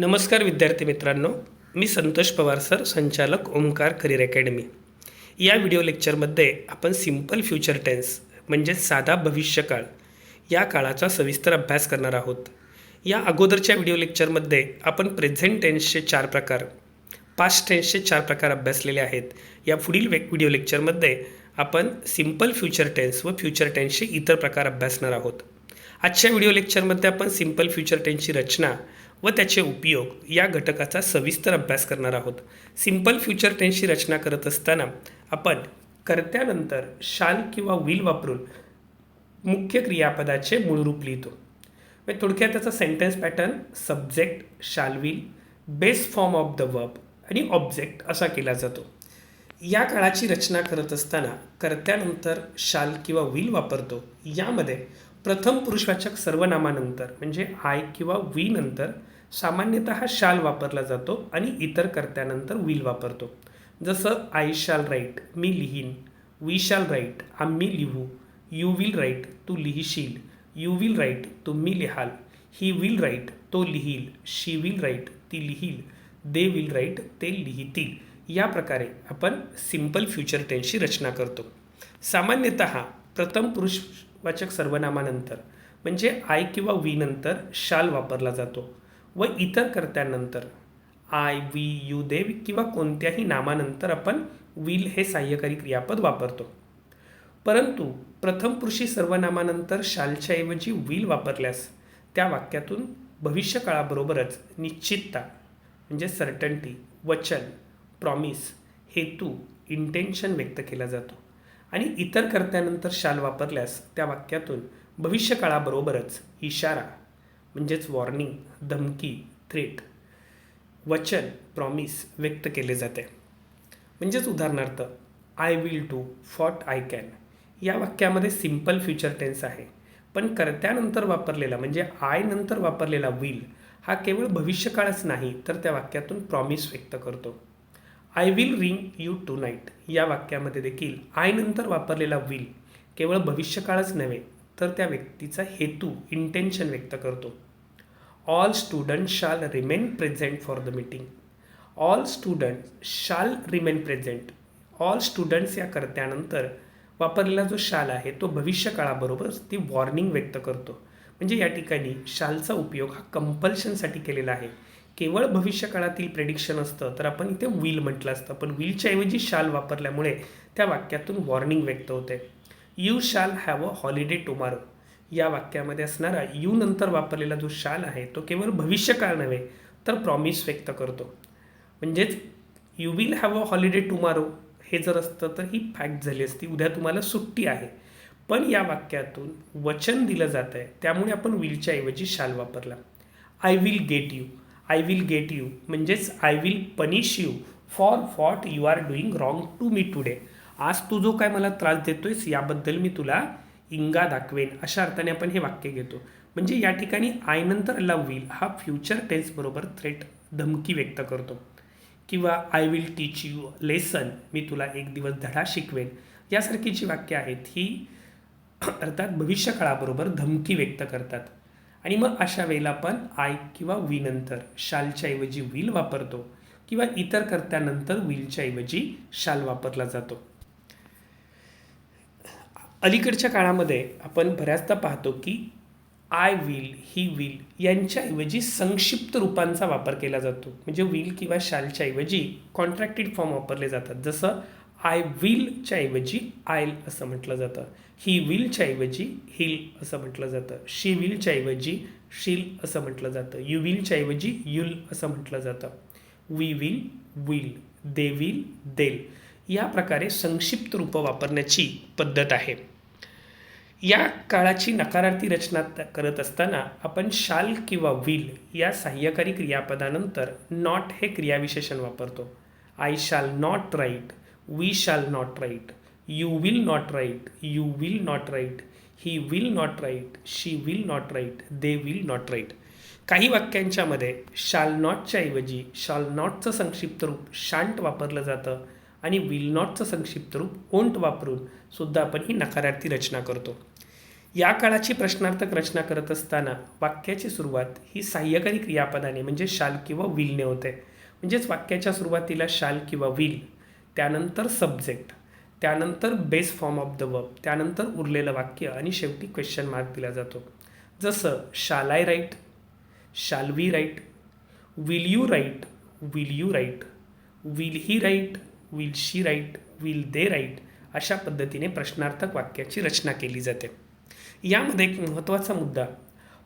नमस्कार विद्यार्थी मित्रांनो, मी संतोष पवार सर, संचालक ओमकार करिअर अकॅडमी. या व्हिडिओ लेक्चरमध्ये आपण सिंपल फ्युचर टेन्स म्हणजे साधा भविष्यकाळ या काळाचा सविस्तर अभ्यास करणार आहोत. या अगोदरच्या व्हिडिओ लेक्चरमध्ये आपण प्रेझेंट टेन्सचे 4 प्रकार, पास्ट टेन्सचे 4 प्रकार अभ्यासलेले आहेत. या पुढील व्हिडिओ लेक्चरमध्ये आपण सिंपल फ्युचर टेन्स व फ्युचर टेन्सचे इतर प्रकार अभ्यासणार आहोत. आजच्या व्हिडिओ लेक्चरमध्ये आपण सिंपल फ्युचर टेन्सची रचना व त्याचे उपयोग या घटकाचा सविस्तर अभ्यास करणार आहोत. सिंपल फ्युचर टेन्सची रचना करत असताना आपण कर्त्यानंतर शाल किंवा विल वापरून मुख्य क्रियापदाचे मूळ रूप लिहितो. म्हणजे थोडक्यात त्याचा सेंटेन्स पॅटर्न सब्जेक्ट, शाल, will, base form of the verb आणि ऑब्जेक्ट असा केला जातो. या काळाची रचना करत असताना कर्त्यानंतर शाल किंवा विल वापरतो. यामध्ये प्रथम पुरुषवाचक सर्वनामानंतर म्हणजे आय किंवा वी नंतर सामान्यतः शाल वापरला जातो आणि इतर कर्त्यानंतर विल वापरतो. जसं आय शाल राईट, मी लिहीन. वी शाल राईट, आम्ही लिहू. यू विल राईट, तू लिहिशील. यू विल राईट, तुम्ही लिहाल. ही विल राईट, तो लिहील. शी विल राईट, ती लिहील. दे विल राईट, ते लिहितील. या प्रकारे आपण सिंपल फ्युचर टेन्सची रचना करतो. सामान्यतः प्रथम पुरुषवाचक सर्वनामानंतर म्हणजे आय किंवा वी नंतर शाल वापरला जातो व इतर कर्त्यांनंतर आय, वी, यू, दे किंवा कोणत्याही नामानंतर आपण विल हे सहाय्यकारी क्रियापद वापरतो. परंतु प्रथम पुरुषी सर्वनामानंतर शालच्या ऐवजी विल वापरल्यास त्या वाक्यातून भविष्यकाळाबरोबरच निश्चितता म्हणजे सर्टन्टी, वचन, प्रॉमिस, हेतू, इंटेन्शन व्यक्त केला जातो. आणि इतर कर्त्यानंतर शाल वापरल्यास त्या वाक्यातून भविष्यकाळाबरोबरच इशारा म्हणजेच वॉर्निंग, धमकी, थ्रेट, वचन, प्रॉमिस व्यक्त केले जाते. म्हणजेच उदाहरणार्थ I will do what I can या वाक्यामध्ये सिंपल फ्युचर टेन्स आहे, पण कर्त्यानंतर वापरलेला म्हणजे आय नंतर वापरलेला विल हा केवळ भविष्यकाळच नाही तर त्या वाक्यातून प्रॉमिस व्यक्त करतो. I will ring you tonight या वाक्यामध्ये देखील आय नंतर वापरलेला विल केवळ भविष्यकाळच नव्हे तर त्या व्यक्तीचा हेतू, इंटेन्शन व्यक्त करतो. ऑल स्टुडंट्स शाल remain present for the meeting. All students शाल रिमेन प्रेझेंट. ऑल स्टुडंट्स या कर्त्यानंतर वापरलेला जो शाल आहे तो भविष्यकाळाबरोबर ती वॉर्निंग व्यक्त करतो. म्हणजे या ठिकाणी शालचा उपयोग हा कंपल्शनसाठी केलेला आहे. केवळ भविष्यकाळातील प्रेडिक्शन असतं तर आपण इथे विल म्हटलं असतं, पण विलच्या ऐवजी शाल वापरल्यामुळे त्या वाक्यातून वॉर्निंग व्यक्त होते. You shall have a holiday tomorrow या वाक्यामध्ये असणारा यू नंतर वापरलेला जो शाल आहे तो केवळ भविष्यकाळ नव्हे तर प्रॉमिस व्यक्त करतो. म्हणजेच you will have a holiday tomorrow हे जर असतं तर ही फॅक्ट झाली असती, उद्या तुम्हाला सुट्टी आहे. पण या वाक्यातून वचन दिलं जात आहे त्यामुळे आपण विलच्या ऐवजी शाल वापरला. I will get you. I will get you म्हणजेच I will punish you for what you are doing wrong to me today. आज तू जो काय मला त्रास देतोयस याबद्दल मी तुला इंगा दाखवेन अशा अर्थाने आपण हे वाक्य घेतो. म्हणजे या ठिकाणी आय नंतर आला विल हा फ्युचर टेन्स बरोबर थ्रेट, धमकी व्यक्त करतो. किंवा I will teach you lesson, मी तुला एक दिवस धडा शिकवेन यासारखी जी वाक्य आहेत ही अर्थात भविष्यकाळाबरोबर धमकी व्यक्त करतात. आणि मग अशा वेळेला आपण आय किंवा वी नंतर शालच्या ऐवजी विल वापरतो किंवा इतर कर्त्यानंतर विलच्या ऐवजी शाल वापरला जातो. अलीकडच्या काळामध्ये आपण बऱ्याचदा पाहतो की आय विल, ही विल यांच्याऐवजी संक्षिप्त रूपांचा वापर केला जातो. म्हणजे विल किंवा शालच्या ऐवजी कॉन्ट्रॅक्टेड फॉर्म वापरले जातात. जसं आय विलच्या ऐवजी आयल असं म्हटलं जातं. ही विलच्या ऐवजी हिल असं म्हटलं जातं. शी विलच्या ऐवजी शील असं म्हटलं जातं. यू विलच्या ऐवजी युल असं म्हटलं जातं. We will, we'll. They will, they'll. या प्रकारे संक्षिप्त रूपं वापरण्याची पद्धत आहे. या काळाची नकारार्थी रचना करत असताना आपण शाल किंवा विल या सहाय्यकारी क्रियापदानंतर नॉट हे क्रियाविशेषण वापरतो. I shall not write, we shall not write, you will not write, you will not write, he will not write, she will not write, they will not write. काही वाक्यांच्यामध्ये शाल नॉटच्या ऐवजी शाल नॉटचं संक्षिप्त रूप शांट वापरलं जातं आणि विल नॉटचं संक्षिप्त रूप ओंट वापरून सुद्धा आपण ही नकारार्थी रचना करतो. या काळाची प्रश्नार्थक रचना करत असताना वाक्याची सुरुवात ही सहाय्यकारी क्रियापदाने म्हणजे शाल किंवा विलने होते. म्हणजेच वाक्याच्या सुरुवातीला शाल किंवा विल, त्यानंतर सब्जेक्ट, त्यानंतर base form of the verb, त्यानंतर उरलेलं वाक्य आणि शेवटी क्वेश्चन मार्क दिला जातो. जसं shall I write, shall we write, will you write, will you write, will he write, will she write, will they write, अशा पद्धतीने प्रश्नार्थक वाक्याची रचना केली जाते. यामध्ये एक महत्त्वाचा मुद्दा,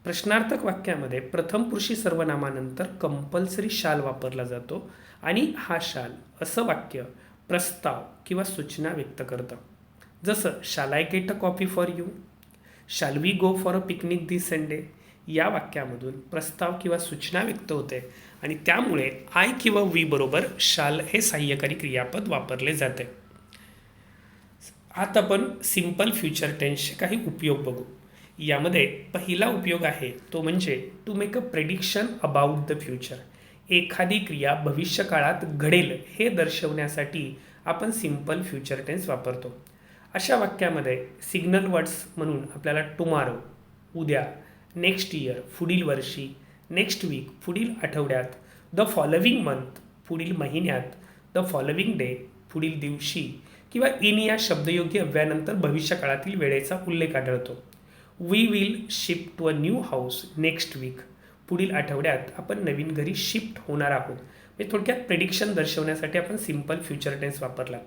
प्रश्नार्थक वाक्यामध्ये प्रथम पुरुषी सर्वनामानंतर कंपल्सरी शाल वापरला जातो आणि हा शाल असं वाक्य प्रस्ताव किंवा सूचना व्यक्त करतं. जसं shall I get a coffee for you, shall we go for a picnic this Sunday. या वाक्यामधून प्रस्ताव किंवा सूचना व्यक्त होते आणि त्यामुळे आय किंवा वी बरोबर शाल हे सहाय्यकारी क्रियापद वापरले जाते. आता आपण सिंपल फ्युचर टेन्सचे काही उपयोग बघू. यामध्ये पहिला उपयोग आहे तो म्हणजे to make a prediction about the future. एखादी क्रिया भविष्यकाळात घडेल हे दर्शवण्यासाठी आपण सिंपल फ्युचर टेन्स वापरतो. अशा वाक्यामध्ये सिग्नल वर्ड्स म्हणून आपल्याला टुमारो, उद्या, नेक्स्ट इयर, पुढील वर्षी, नेक्स्ट वीक, पुढील आठवड्यात, द फॉलोविंग मंथ, पुढील महिन्यात, द फॉलोविंग डे, पुढील दिवशी किंवा इन या शब्दयोगी अव्ययानंतर भविष्यकाळातील वेळेचा उल्लेख आढळतो. We will shift to a new house next week, पुढील आठवड्यात आपण नवीन घरी शिफ्ट होणार आहोत. म्हणजे थोडक्यात प्रेडिक्शन दर्शवण्यासाठी आपण सिंपल फ्युचर टेन्स वापरला.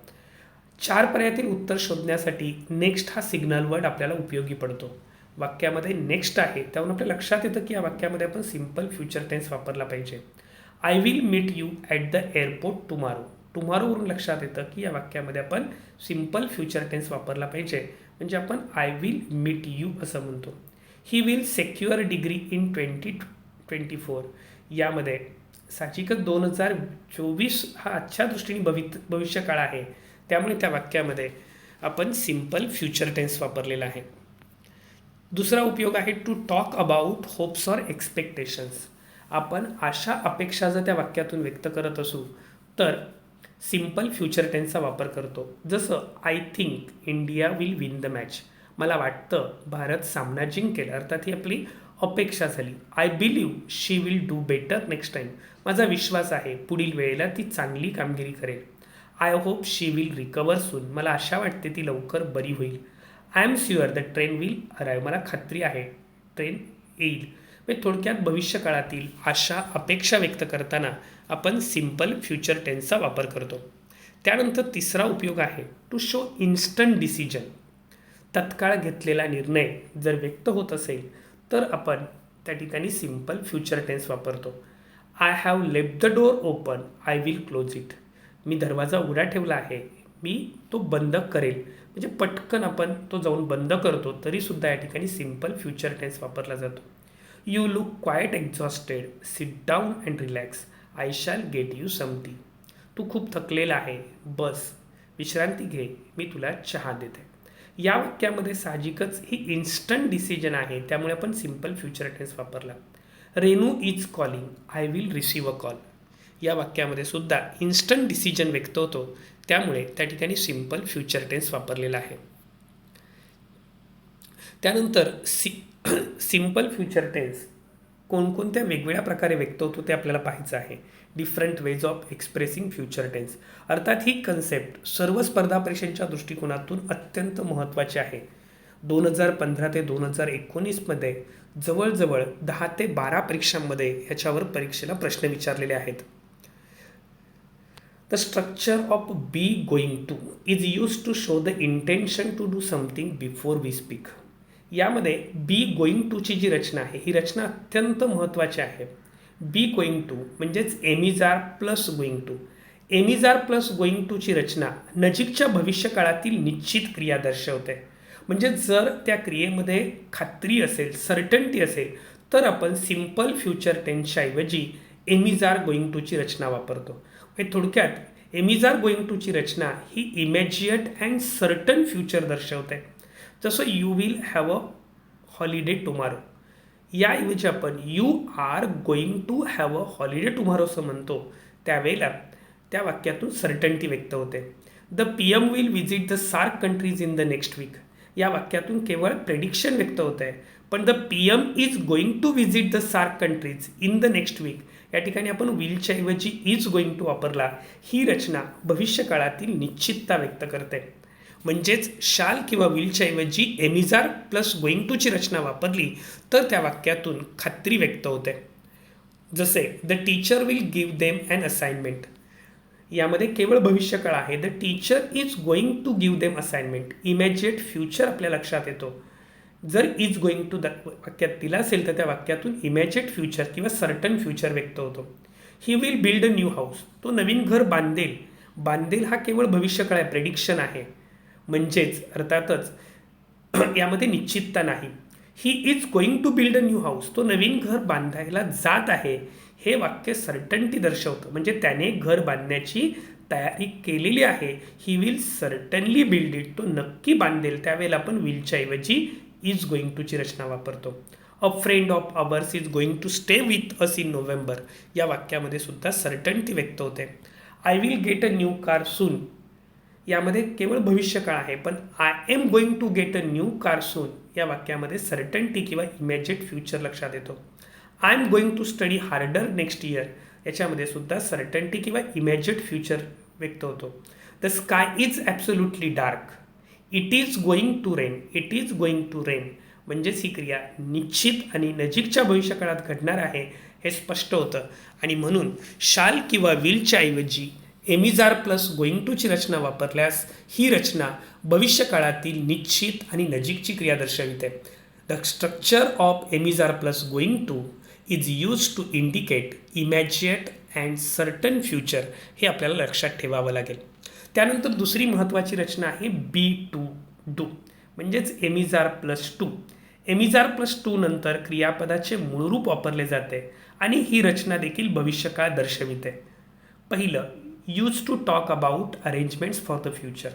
4 पर्यायातील उत्तर शोधण्यासाठी नेक्स्ट हा सिग्नल वर्ड आपल्याला उपयोगी पडतो. वाक्यामध्ये नेक्स्ट आहे त्यावरून आपल्या लक्षात येतं की या वाक्यामध्ये आपण सिंपल फ्युचर टेन्स वापरला पाहिजे. I will meet you at the airport tomorrow. टुमारोवरून लक्षात येतं की या वाक्यामध्ये आपण सिंपल फ्युचर टेन्स वापरला पाहिजे. म्हणजे आपण आय विल मीट यू असं म्हणतो. He will secure degree in 2024. यामध्ये साहजिकच 2024 हा आजच्या दृष्टीने भविष्यकाळ आहे त्यामुळे त्या वाक्यामध्ये आपण सिंपल फ्युचर टेन्स वापरलेला आहे. दुसरा उपयोग आहे to talk about hopes or expectations. आपण आशा अपेक्षा जर त्या वाक्यातून व्यक्त करत असू तर सिंपल फ्युचर टेन्सचा वापर करतो. जसं I think India will win the match. मला वाटतं भारत सामना जिंकेल, अर्थात ही आपली अपेक्षा झाली. I believe she will do better next time. माझा विश्वास आहे पुढील वेळेला ती चांगली कामगिरी करेल. I hope she will recover soon. मला आशा वाटते ती लवकर बरी होईल. I am sure the train will arrive. मला खात्री आहे ट्रेन येईल. म्हणजे थोडक्यात भविष्यकाळातील आशा अपेक्षा व्यक्त करताना आपण सिंपल फ्युचर टेन्सचा वापर करतो. त्यानंतर तिसरा उपयोग आहे टू शो इन्स्टंट डिसिजन. तत्काळ घेतलेला निर्णय जर व्यक्त होत असेल तर आपण त्या ठिकाणी सिंपल फ्युचर टेन्स वापरतो. I have left the door open, I will close it. मी दरवाजा उघडा ठेवला आहे, मी तो बंद करेल. म्हणजे पटकन आपण तो जाऊन बंद करतो तरीसुद्धा या ठिकाणी सिंपल फ्युचर टेन्स वापरला जातो. You look quite exhausted, sit down and relax, I shall get you some tea. तू खूप थकलेला आहे, बस विश्रांती घे, मी तुला चहा देते. या वाक्यामध्ये साहजिकच ही इन्स्टंट डिसिजन आहे त्यामुळे आपण सिंपल फ्युचर टेन्स वापरला. Renu is calling, I will receive a call. या वाक्यामध्ये सुद्धा इन्स्टंट डिसिजन व्यक्त होतो त्यामुळे त्या ठिकाणी सिंपल फ्युचर टेन्स वापरलेला आहे. त्यानंतर सिंपल फ्युचर टेन्स कोणकोणत्या वेगवेगळ्या प्रकारे व्यक्त होतो ते आपल्याला पाहायचं आहे. Different ways of expressing future tense. अर्थात ही कन्सेप्ट सर्व स्पर्धा परीक्षांच्या दृष्टिकोनातून अत्यंत महत्त्वाची आहे. 2015 ते 2019मध्ये जवळजवळ 10 ते 12 परीक्षांमध्ये ह्याच्यावर परीक्षेला प्रश्न विचारलेले आहेत. The structure of be going to is use to show the intention to do something before we speak. यामध्ये बी गोईंग टूची जी रचना आहे ही रचना अत्यंत महत्त्वाची आहे. बी गोईंग टू म्हणजेच am are plus going to. Am are plus going टूची रचना नजीकच्या भविष्यकाळातील निश्चित क्रिया दर्शवते. म्हणजे जर त्या क्रियेमध्ये खात्री असेल, सर्टन्टी असेल तर आपण सिंपल फ्युचर टेन्सच्या ऐवजी एम आर गोईंग टूची रचना वापरतो. म्हणजे थोडक्यात एम आर गोईंग टूची रचना ही इमॅजिएट अँड सर्टन फ्युचर दर्शवते. जसं you will have a holiday tomorrow. याऐवजी आपण you are going to have a holiday tomorrow असं म्हणतो त्यावेळेला त्या वाक्यातून सर्टन्टी व्यक्त होते. The PM will visit the SAARC countries in the next week. या वाक्यातून केवळ प्रेडिक्शन व्यक्त होत आहे. पण the PM is going to visit the SAARC countries in the next week, या ठिकाणी आपण विलच्या ऐवजी इज गोइंग टू वापरला. ही रचना भविष्यकाळातील निश्चितता व्यक्त करते. म्हणजेच शाल किंवा विलच्या ऐवजी एमिजार प्लस गोइंग टूची रचना वापरली तर त्या वाक्यातून खात्री व्यक्त होते. जसे the teacher will give them an assignment, यामध्ये केवळ भविष्यकाळ आहे. The teacher is going to give them assignment. Immediate future आपल्या लक्षात येतो. जर इज गोइंग टू वाक्यात दिला असेल तर त्या वाक्यातून इमॅजिएट फ्युचर किंवा सर्टन फ्युचर व्यक्त होतो. He will build a new house, तो नवीन घर बांधेल. बांधेल हा केवळ भविष्यकाळ आहे, प्रेडिक्शन आहे. म्हणजेच अर्थातच यामध्ये निश्चितता नाही. He is going to build a new house, तो नवीन घर बांधायला जात आहे. हे वाक्य सर्टन्टी दर्शवतं, म्हणजे त्याने घर बांधण्याची तयारी केलेली आहे. He will certainly build it, तो नक्की बांधेल. त्यावेळेला आपण विलच्या ऐवजी इज गोइंग टूची रचना वापरतो. A friend of ours is going to stay with us in November, या वाक्यामध्ये सुद्धा सर्टन्टी व्यक्त होते. I will get a new car soon, यामध्ये केवळ भविष्यकाळ आहे. पण I am going to get a new car soon या वाक्यामध्ये सर्टन्टी किंवा इमॅजिएट फ्युचर लक्षात येतो. I am going to study harder next year, याच्यामध्ये सुद्धा सर्टन्टी किंवा इमॅजिएट फ्युचर व्यक्त होतो. The sky is absolutely dark, it is going to rain, it is going to rain. म्हणजेच ही क्रिया निश्चित आणि नजीकच्या भविष्यकाळात घडणार आहे हे स्पष्ट होतं. आणि म्हणून शाल किंवा विलच्या ऐवजी एमिजार प्लस गोइंग टूची रचना वापरल्यास ही रचना भविष्यकाळातील निश्चित आणि नजीकची क्रिया दर्शविते. The structure of am is are plus going to is use to indicate immediate and certain future, हे आपल्याला लक्षात ठेवावं लागेल. त्यानंतर दुसरी महत्त्वाची रचना आहे बी टू डू, म्हणजेच एमिजार प्लस टू. एमिजार प्लस टू नंतर क्रियापदाचे मूळ रूप वापरले जाते आणि ही रचना देखील भविष्यकाळ दर्शविते. पहिलं, use to talk about arrangements for the future.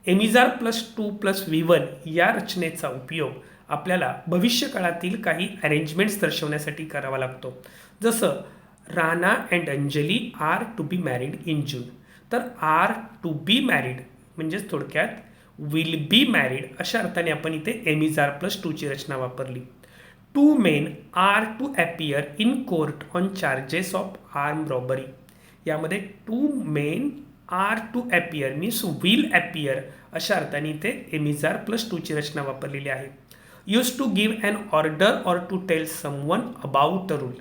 Am is are plus to plus V1 या रचनेचा उपयोग आपल्याला भविष्यकाळातील काही अरेंजमेंट्स दर्शवण्यासाठी करावा लागतो. जसं Rana and Anjali are to be married in June, तर आर टू बी मॅरिड म्हणजेच थोडक्यात विल बी मॅरिड अशा अर्थाने आपण इथे एमिजार प्लस टूची रचना वापरली. Two men are to appear in court on charges of arm robbery, यामध्ये two men are to appear means will appear अशा अर्थाने इथे एमिजार प्लस टूची रचना वापरलेली आहे. Use to give an order or to tell someone about a rule,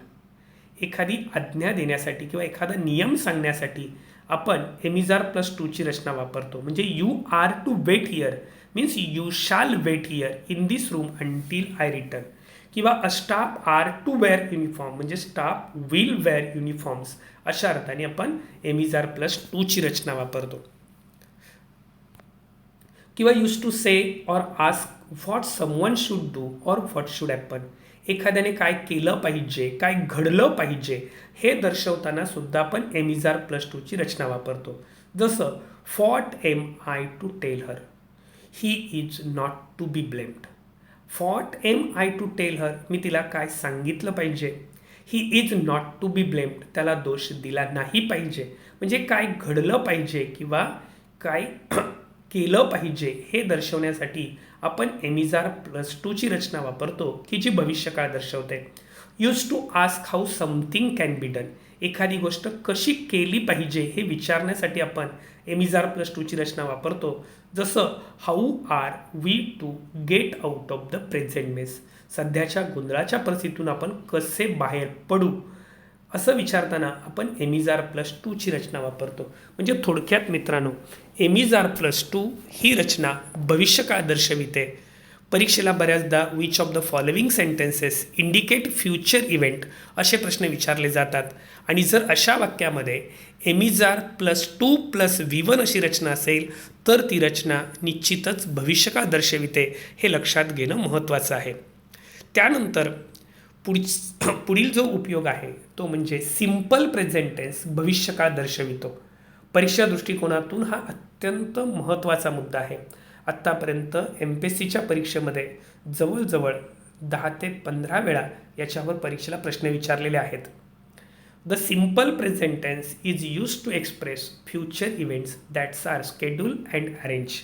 एखादी आज्ञा देण्यासाठी किंवा एखादा नियम सांगण्यासाठी आपण एमिजार प्लस टूची रचना वापरतो. म्हणजे you are to wait here means you shall wait here in this room until I return, किंवा a staff are to wear uniform म्हणजे स्टाफ विल वेअर युनिफॉर्म्स अशा अर्थाने आपण एमिजार प्लस टूची रचना वापरतो. किंवा use to say or ask what someone should do or what should happen, एखाद्याने काय केलं पाहिजे, काय घडलं पाहिजे हे दर्शवताना सुद्धा आपण एमिजार प्लस टूची रचना वापरतो. जसं what am I to tell her, he is not to be blamed. What am I to tell her, मी तिला काय सांगितलं पाहिजे. He is not to be blamed, त्याला दोष दिला नाही पाहिजे. म्हणजे काय घडलं पाहिजे किंवा काय केलं पाहिजे हे दर्शवण्यासाठी आपण एमिजार प्लस टूची रचना वापरतो की जी भविष्यकाळ दर्शवते. Use to ask how something can be done, एखादी गोष्ट कशी केली पाहिजे हे विचारण्यासाठी आपण एमिजार प्लस टूची रचना वापरतो. जसं how are we to get out of the present mess, सध्याच्या गोंधळाच्या परिस्थितीतून आपण कसे बाहेर पडू असं विचारताना आपण एमिजार प्लस टूची रचना वापरतो. म्हणजे थोडक्यात मित्रांनो, एमिजार प्लस टू ही रचना भविष्यकाळ दर्शविते. परीक्षेला बऱ्याचदा which of the following sentences indicate future event असे प्रश्न विचारले जातात. आणि जर अशा वाक्यामध्ये एमिजार प्लस टू प्लस V1 अशी रचना असेल तर ती रचना निश्चितच भविष्यकाळ दर्शविते, हे लक्षात घेणं महत्त्वाचं आहे. त्यानंतर पुढील जो उपयोग आहे तो म्हणजे सिम्पल प्रेझेंट टेन्स भविष्यकाळ दर्शवितो. परीक्षा दृष्टिकोनातून हा अत्यंत महत्त्वाचा मुद्दा आहे. आत्तापर्यंत MPSCच्या परीक्षेमध्ये जवळजवळ 10 ते 15 वेळा याच्यावर परीक्षेला प्रश्न विचारलेले आहेत. The simple present tense is use to express future events that's are schedule and arrange.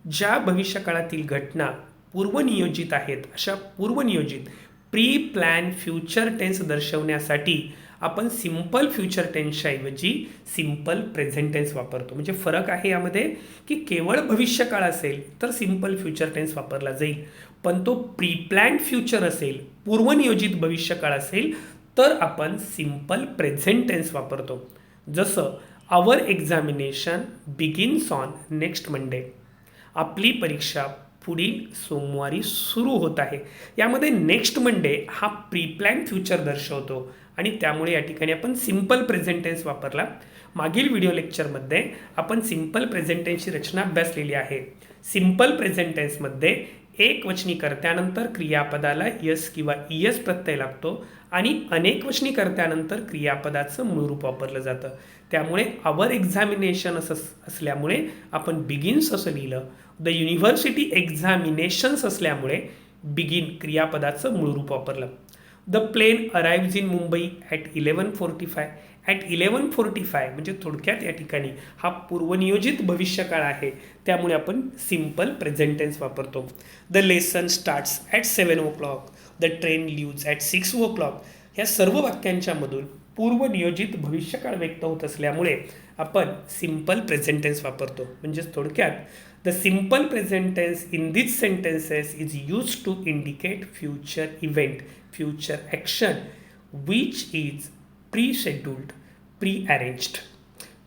ज्या भविष्यकाळातील घटना पूर्वनियोजित आहेत अशा पूर्वनियोजित प्री प्लॅन फ्युचर टेन्स दर्शवण्यासाठी आपण सिंपल फ्युचर टेन्सच्या ऐवजी सिंपल प्रेझेंट टेन्स वापरतो. म्हणजे फरक आहे यामध्ये की केवळ भविष्यकाळ असेल तर सिंपल फ्युचर टेन्स वापरला जाईल, पण तो प्री प्लॅन्ड फ्युचर असेल, पूर्वनियोजित भविष्यकाळ असेल तर आपण सिंपल प्रेझेंट टेन्स वापरतो. जसं our examination begins on next Monday. आपली परीक्षा पुढील सोमवारी सुरू होत आहे. यामध्ये नेक्स्ट मंडे हा प्री प्लॅन फ्युचर दर्शवतो आणि त्यामुळे या ठिकाणी आपण सिंपल प्रेझेंट टेन्स वापरला. मागील व्हिडिओ लेक्चरमध्ये आपण सिंपल प्रेझेंट टेन्सची रचना अभ्यासलेली आहे. सिंपल प्रेझेंट टेन्समध्ये एकवचनी कर्त्यानंतर क्रियापदाला यस किंवा इयस प्रत्यय लागतो आणि अनेकवचनी कर्त्यानंतर क्रियापदाचं मूळ रूप वापरलं जातं. त्यामुळे आवर एक्झामिनेशन असल्यामुळे आपण बिगिन्स असं लिहिलं. द युनिव्हर्सिटी एक्झामिनेशन्स असल्यामुळे बिगिन क्रियापदाचं मूळ रूप वापरलं. The plane arrives in Mumbai at 11:45. At 11:45 म्हणजे थोडक्यात या ठिकाणी हा पूर्वनियोजित भविष्यकाळ आहे, त्यामुळे आपण सिंपल प्रेझेंट टेन्स वापरतो. The lesson starts at 7 o'clock. The train leaves at 6 o'clock. ह्या सर्व वाक्यांच्या मधून पूर्वनियोजित भविष्यकाळ व्यक्त होत असल्यामुळे आपण सिंपल प्रेझेंट टेन्स वापरतो. म्हणजेच थोडक्यात the simple present tense in this sentences is use to indicate future event, future action which is pre scheduled, pre arranged.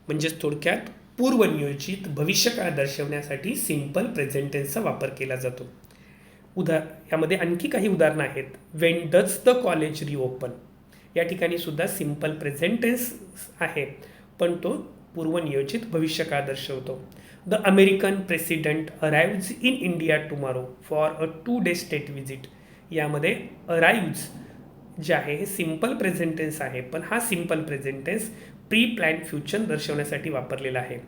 म्हणजेच थोडक्यात पूर्वनियोजित भविष्यकाळ दर्शवण्यासाठी सिंपल प्रेझेंट टेन्सचा वापर केला जातो. यामध्ये आणखी काही उदाहरणं आहेत. Wien does the college reopen. या ठिकाणी सुद्धा सिंपल प्रेझेंट टेन्स आहे, पण तो पूर्वनियोजित भविष्यकाळ दर्शवतो. The American president arrives in India tomorrow for a 2-day state visit. यामध्ये अराइव्ज जे आहे हे सिंपल प्रेझेंट टेन्स आहे, पण हा simple present tense pre plan future दर्शवण्यासाठी वापरलेला आहे.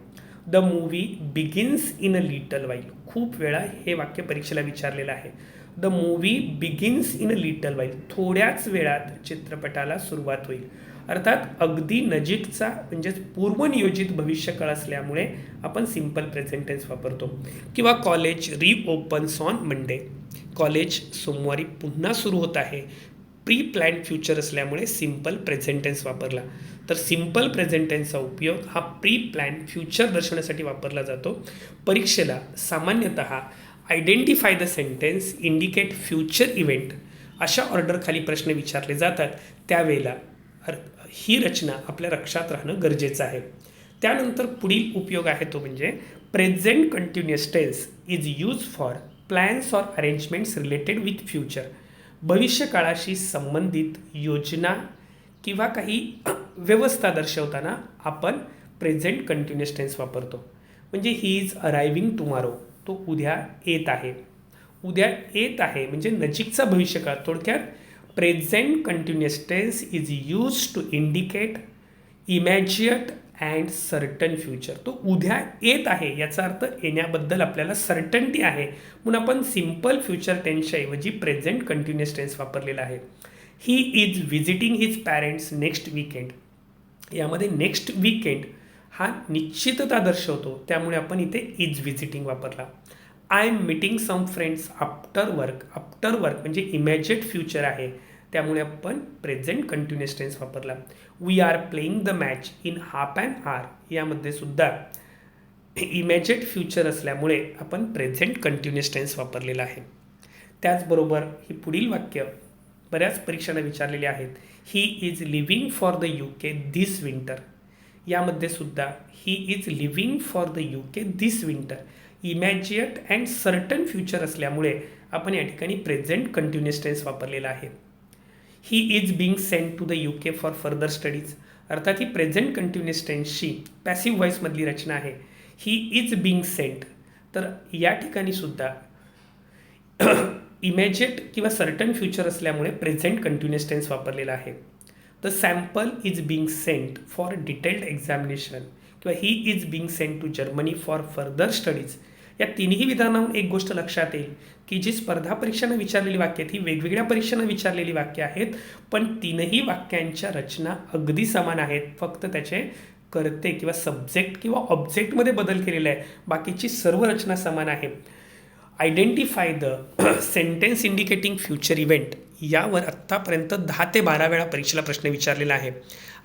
The movie begins in a little while. खूप वेळा हे वाक्य परीक्षेला विचारलेलं आहे. The movie begins in a little while. थोड्याच वेळात चित्रपटाला सुरुवात होईल. अर्थात अगदी नजीकचा म्हणजेच पूर्वनियोजित भविष्यकाळ असल्यामुळे आपण सिंपल प्रेझेंट टेन्स वापरतो. किंवा कॉलेज रिओपन्स ऑन मंडे. कॉलेज सोमवारी पुन्हा सुरू होत आहे. प्री प्लॅन्ड फ्युचर असल्यामुळे सिंपल प्रेझेंट टेन्स वापरला. तर सिंपल प्रेझेंट टेन्सचा उपयोग हा प्री प्लॅन्ड फ्युचर दर्शवण्यासाठी वापरला जातो. परीक्षेला सामान्यतः identify the sentence, indicate future event अशा ऑर्डरखाली प्रश्न विचारले जातात. त्यावेळेला ही रचना आपल्या लक्षात राहणं गरजेचं आहे. त्यानंतर पुढील उपयोग आहे तो म्हणजे present continuous tense is use for plans or arrangements related with future. भविष्यकाळाशी संबंधित योजना किंवा काही व्यवस्था दर्शवताना आपण प्रेझेंट कंटिन्युअस टेन्स वापरतो. म्हणजे ही इज अरायव्हिंग टुमॉरो. तो उद्या येत आहे. उद्या येत आहे म्हणजे नजीकचा भविष्यकाळ. थोडक्यात present continuous tense is use to indicate immediate and certain future. तो उद्या येत आहे याचा अर्थ येण्याबद्दल आपल्याला सर्टन्टी आहे, म्हणून आपण सिंपल फ्युचर टेन्सच्या ऐवजी प्रेझेंट कंटिन्युअस टेन्स वापरलेला आहे. He is visiting his parents next weekend. यामध्ये नेक्स्ट वीकेंड हा निश्चितता दर्शवतो, त्यामुळे आपण इथे इज व्हिजिटिंग वापरला. I am meeting some friends after work. After work म्हणजे इमॅजिएट फ्युचर आहे, त्यामुळे आपण प्रेझेंट कंटिन्युअस टेन्स वापरला. We are playing the match in half an hour. यामध्ये सुद्धा इमॅजिएट फ्युचर असल्यामुळे आपण प्रेझेंट कंटिन्युअस टेन्स वापरलेला आहे. त्याचबरोबर ही पुढील वाक्य बऱ्याच परीक्षांना विचारलेली आहेत. He is living for the UK this winter. यामध्ये सुद्धा he is living for the UK this winter immediate and certain future असल्यामुळे आपण या ठिकाणी प्रेझेंट कंटिन्युअस टेन्स वापरलेला आहे. He is being sent to the UK for further studies. अर्थात ही प्रेझेंट कंटिन्युअस टेन्सची पॅसिव्ह व्हॉइसमधली रचना आहे. He is being sent. तर या ठिकाणी सुद्धा इमॅजिएट किंवा सर्टन फ्युचर असल्यामुळे प्रेझेंट कंटिन्युअस टेन्स वापरलेला आहे. The sample is being sent for detailed examination किंवा he is being sent to Germany for further studies. या तिन्ही विधानाहून एक गोष्ट लक्षात येईल की जी स्पर्धा परीक्षांना विचारलेली वाक्य आहेत ही वेगवेगळ्या परीक्षांना विचारलेली वाक्य आहेत, पण तीनही वाक्यांच्या रचना अगदी समान आहेत. फक्त त्याचे कर्ते किंवा सब्जेक्ट किंवा ऑब्जेक्टमध्ये बदल केलेला आहे, बाकीची सर्व रचना समान आहे. Identify the sentence indicating future event यावर आत्तापर्यंत 10 ते 12 वेळा परीक्षेला प्रश्न विचारलेला आहे.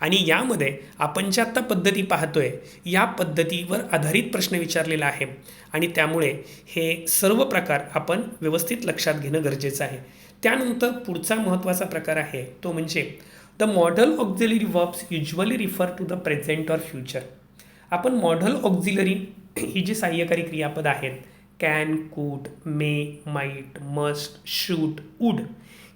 आणि यामध्ये आपण ज्या आत्ता पद्धती पाहतोय या पद्धतीवर आधारित प्रश्न विचारलेला आहे. आणि त्यामुळे हे सर्व प्रकार आपण व्यवस्थित लक्षात घेणं गरजेचं आहे. त्यानंतर पुढचा महत्त्वाचा प्रकार आहे तो म्हणजे the modal auxiliary verbs usually refer to the present or future. आपण मॉडल ऑक्झिलरी ही जी सहाय्यकारी क्रियापद आहेत, can, could, may, might, must, should, would,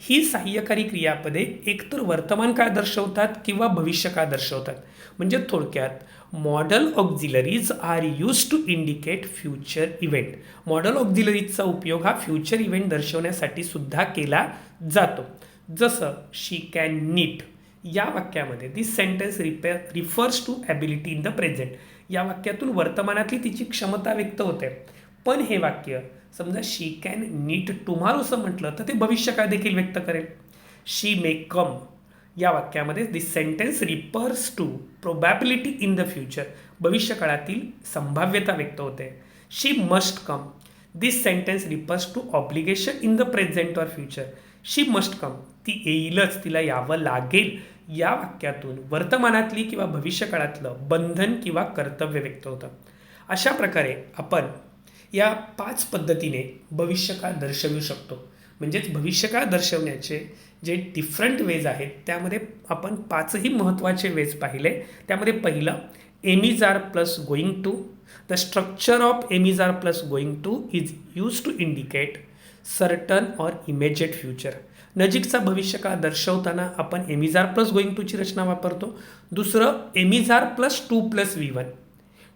ही सहाय्यकारी क्रियापदे एकतर वर्तमान काळ दर्शवतात किंवा भविष्यकाळ दर्शवतात. म्हणजे थोडक्यात modal auxiliaries are use to indicate future event. Modal ऑक्झिलरीजचा उपयोग हा फ्युचर इव्हेंट दर्शवण्यासाठी सुद्धा केला जातो. जसं शी कॅन नीट या वाक्यामध्ये this sentence refers to ability in the present. या वाक्यातून वर्तमानातली तिची क्षमता व्यक्त होते. पण हे वाक्य समजा शी कॅन नीट टुमारो असं म्हटलं तर ते भविष्यकाळ देखील व्यक्त करेल. शी मे कम या वाक्यामध्ये this sentence refers to probability in the future. भविष्यकाळातील संभाव्यता व्यक्त होते. She must come this sentence refers to obligation in the present or future. She must come ती येईलच, तिला यावं लागेल या वाक्यातून वर्तमानातली किंवा भविष्यकाळातलं बंधन किंवा कर्तव्य व्यक्त होतं. अशा प्रकारे आपण या 5 पद्धतीने भविष्यकाळ दर्शवू शकतो. म्हणजेच भविष्यकाळ दर्शवण्याचे जे डिफरंट वेज आहेत त्यामध्ये आपण 5ही महत्त्वाचे वेज पाहिले. त्यामध्ये पहिलं am is are plus going to. The structure of am is are plus going to is use to indicate certain or immediate future. नजीकचा भविष्यकाळ दर्शवताना आपण am is are plus going टूची रचना वापरतो. दुसरं am is are plus 2 + V1.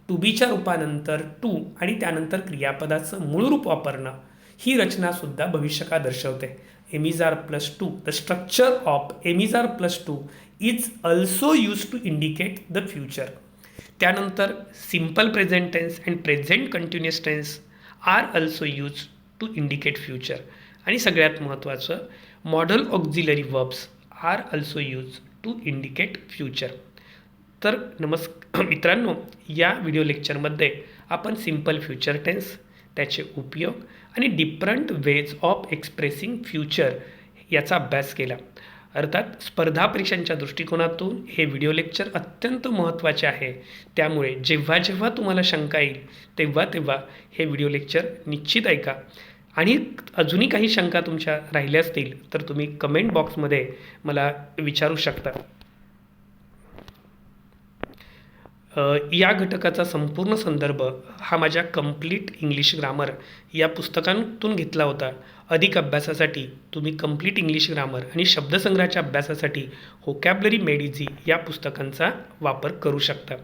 To बीच्या रूपानंतर टू आणि त्यानंतर क्रियापदाचं मूळ रूप वापरणं ही रचनासुद्धा भविष्यकाळ दर्शवते. Am is are plus 2. The structure of am is are plus 2 is also use to indicate the future. त्यानंतर simple present tense and present continuous tense are also use to indicate future. आणि सगळ्यात महत्त्वाचं modal auxiliary verbs are also use to indicate future. तर मित्रांनो, या video लेक्चरमध्ये आपण simple future tense, त्याचे उपयोग आणि different ways of expressing future याचा अभ्यास केला. अर्थात स्पर्धा परीक्षांच्या दृष्टिकोनातून हे व्हिडिओ लेक्चर अत्यंत महत्त्वाचे आहे. त्यामुळे जेव्हा जेव्हा तुम्हाला शंका येईल तेव्हा तेव्हा हे व्हिडिओ लेक्चर निश्चित ऐका. आणि अजूनही काही शंका तुमच्या राहिल्या असतील तर तुम्ही कमेंट बॉक्समध्ये मला विचारू शकता. या घटकाचा संपूर्ण संदर्भ हा माझ्या कंप्लीट इंग्लिश ग्रामर या पुस्तकातून घेतला होता. अधिक अभ्यासासाठी तुम्ही कंप्लीट इंग्लिश ग्रामर आणि शब्दसंग्रहाच्या अभ्यासासाठी व्होकॅब्युलरी मेड इझी या पुस्तकांचा वापर करू शकता.